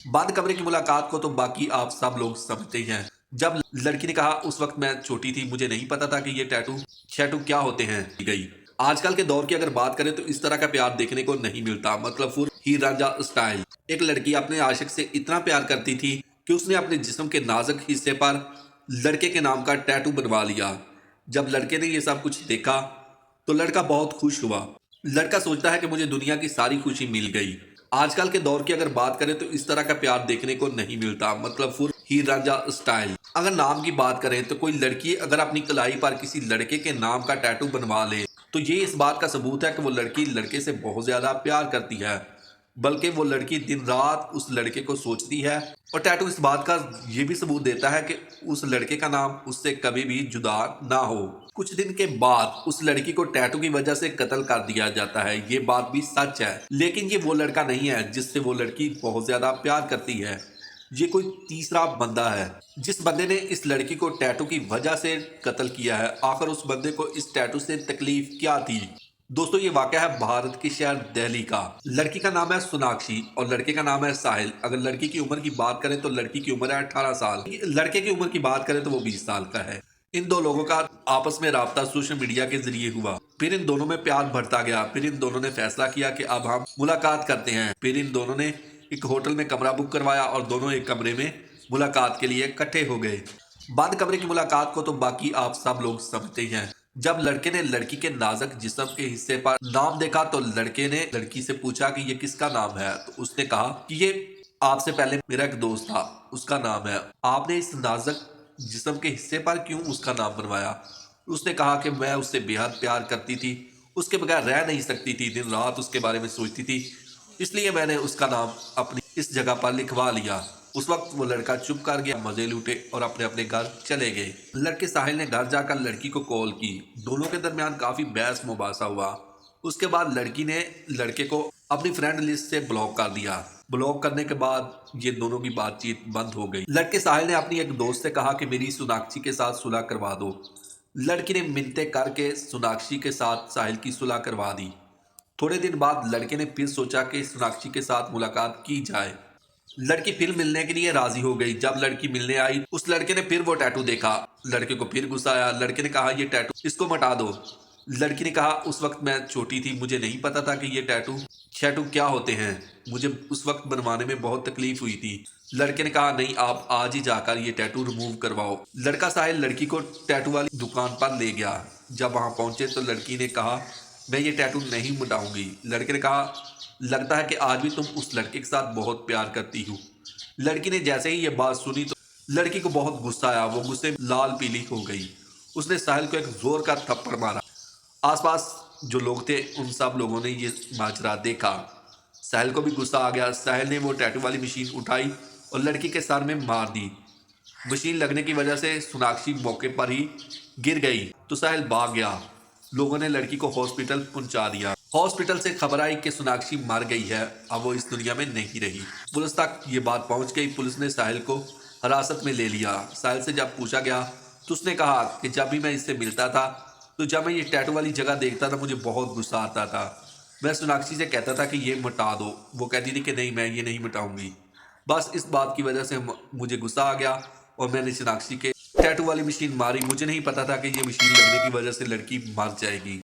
बाद कमरे की मुलाकात को तो बाकी आप सब लोग समझते ही हैं। जब लड़की ने कहा उस वक्त मैं छोटी थी, मुझे नहीं पता था कि ये टैटू शैटू क्या होते हैं गई। आजकल के दौर की अगर बात करें तो इस तरह का प्यार देखने को नहीं मिलता, मतलब फुल हीर रांझा स्टाइल। एक लड़की अपने आशिक से इतना प्यार करती थी कि उसने अपने जिस्म के नाजुक हिस्से पर लड़के के नाम का टैटू बनवा लिया। जब लड़के ने ये सब कुछ देखा तो लड़का बहुत खुश हुआ। लड़का सोचता है कि मुझे दुनिया की सारी खुशी मिल गई। आजकल के दौर की अगर बात करें तो इस तरह का प्यार देखने को नहीं मिलता, मतलब फुल हीर रांझा स्टाइल। अगर नाम की बात करें तो कोई लड़की अगर अपनी कलाई पर किसी लड़के के नाम का टैटू बनवा ले तो ये इस बात का सबूत है कि वो लड़की लड़के से बहुत ज्यादा प्यार करती है, बल्कि वो लड़की दिन रात उस लड़के को सोचती है। और टैटू इस बात का ये भी सबूत देता है कि उस लड़के का नाम उससे कभी भी जुदा ना हो। कुछ दिन के बाद उस लड़की को टैटू की वजह से कत्ल कर दिया जाता है, ये बात भी सच है। लेकिन ये वो लड़का नहीं है जिससे वो लड़की बहुत ज्यादा प्यार करती है। ये कोई तीसरा बंदा है जिस बंदे ने इस लड़की को टैटू की वजह से कत्ल किया है। आखिर उस बंदे को इस टैटू से तकलीफ क्या थी? दोस्तों, ये वाकया है भारत के शहर दिल्ली का। लड़की का नाम है सोनाक्षी और लड़के का नाम है साहिल। अगर लड़की की उम्र की बात करें तो लड़की की उम्र है 18 साल, लड़के की उम्र की बात करें तो वो 20 साल का है। इन दो लोगों का आपस में राब्ता सोशल मीडिया के जरिए हुआ। फिर इन दोनों में प्यार बढ़ता गया। फिर इन दोनों ने फैसला किया कि अब हम मुलाकात करते हैं। फिर इन दोनों ने एक होटल में कमरा बुक करवाया और दोनों एक कमरे में मुलाकात के लिए इकट्ठे हो गए। बंद कमरे की मुलाकात को तो बाकी आप सब लोग समझते ही हैं। जब लड़के ने लड़की के नाजुक जिस्म के हिस्से पर नाम देखा तो लड़के ने लड़की से पूछा कि ये किसका नाम है। तो उसने कहा कि ये आपसे पहले मेरा एक दोस्त था, उसका नाम है। आपने इस नाजुक जिस्म के हिस्से पर क्यों उसका नाम बनवाया? उसने कहा कि मैं उससे बेहद प्यार करती थी, उसके बगैर रह नहीं सकती थी, दिन रात उसके बारे में सोचती थी, इसलिए मैंने उसका नाम अपनी इस जगह पर लिखवा लिया। उस वक्त वो लड़का चुप कर गया, मजे लूटे और अपने अपने घर चले गए। लड़के साहिल ने घर जाकर लड़की को कॉल की। दोनों के दरमियान काफी बहस मुबासा हुआ। उसके बाद लड़की ने लड़के को अपनी फ्रेंड लिस्ट से ब्लॉक कर दिया। ब्लॉक करने के बाद ये दोनों की बातचीत बंद हो गई। लड़के साहिल ने अपनी एक दोस्त से कहा कि मेरी सोनाक्षी के साथ सुलह करवा दो। लड़की ने मिन्नतें करके सोनाक्षी के साथ साहिल की सुलह करवा दी। थोड़े दिन बाद लड़के ने फिर सोचा कि सोनाक्षी के साथ मुलाकात की जाए। लड़की फिर मिलने के लिए राजी हो गई। जब लड़की मिलने आई उस लड़के ने फिर वो टैटू देखा। लड़के को फिर गुस्सा आया। लड़के ने कहा ये टैटू इसको मिटा दो। लड़की ने कहा उस वक्त मैं छोटी थी, मुझे नहीं पता था कि ये टैटू शैटू क्या होते हैं, मुझे उस वक्त बनवाने में बहुत तकलीफ हुई थी। लड़के ने कहा नहीं, आप आज ही जाकर ये टैटू रिमूव करवाओ। लड़का साहिल लड़की को टैटू वाली दुकान पर ले गया। जब वहां पहुंचे तो लड़की ने कहा मैं ये टैटू नहीं मिटाऊंगी। लड़के ने कहा लगता है कि आज भी तुम उस लड़के के साथ बहुत प्यार करती हो। लड़की ने जैसे ही ये बात सुनी तो लड़की को बहुत गुस्सा आया। वो गुस्से में लाल पीली हो गई। उसने साहिल को एक जोर का थप्पड़ मारा। आसपास जो लोग थे उन सब लोगों ने ये माजरा देखा। साहिल को भी गुस्सा आ गया। साहिल ने वो टैटू वाली मशीन उठाई और लड़की के सर में मार दी। मशीन लगने की वजह से सोनाक्षी मौके पर ही गिर गई तो साहिल भाग गया। लोगों ने लड़की को हॉस्पिटल पहुंचा दिया। हॉस्पिटल से खबर आई कि सोनाक्षी मर गई है, अब वो इस दुनिया में नहीं रही। पुलिस तक ये बात पहुंच गई। पुलिस ने साहिल को हिरासत में ले लिया। साहिल से जब पूछा गया तो उसने कहा कि जब भी मैं इससे मिलता था तो जब मैं ये टैटू वाली जगह देखता था मुझे बहुत गुस्सा आता था। मैं सोनाक्षी से कहता था कि ये मिटा दो, वो कहती थी कि नहीं मैं ये नहीं मिटाऊंगी। बस इस बात की वजह से मुझे गुस्सा आ गया और मैंने सोनाक्षी के टैटू वाली मशीन मारी। मुझे नहीं पता था कि ये मशीन लगने की वजह से लड़की मर जाएगी।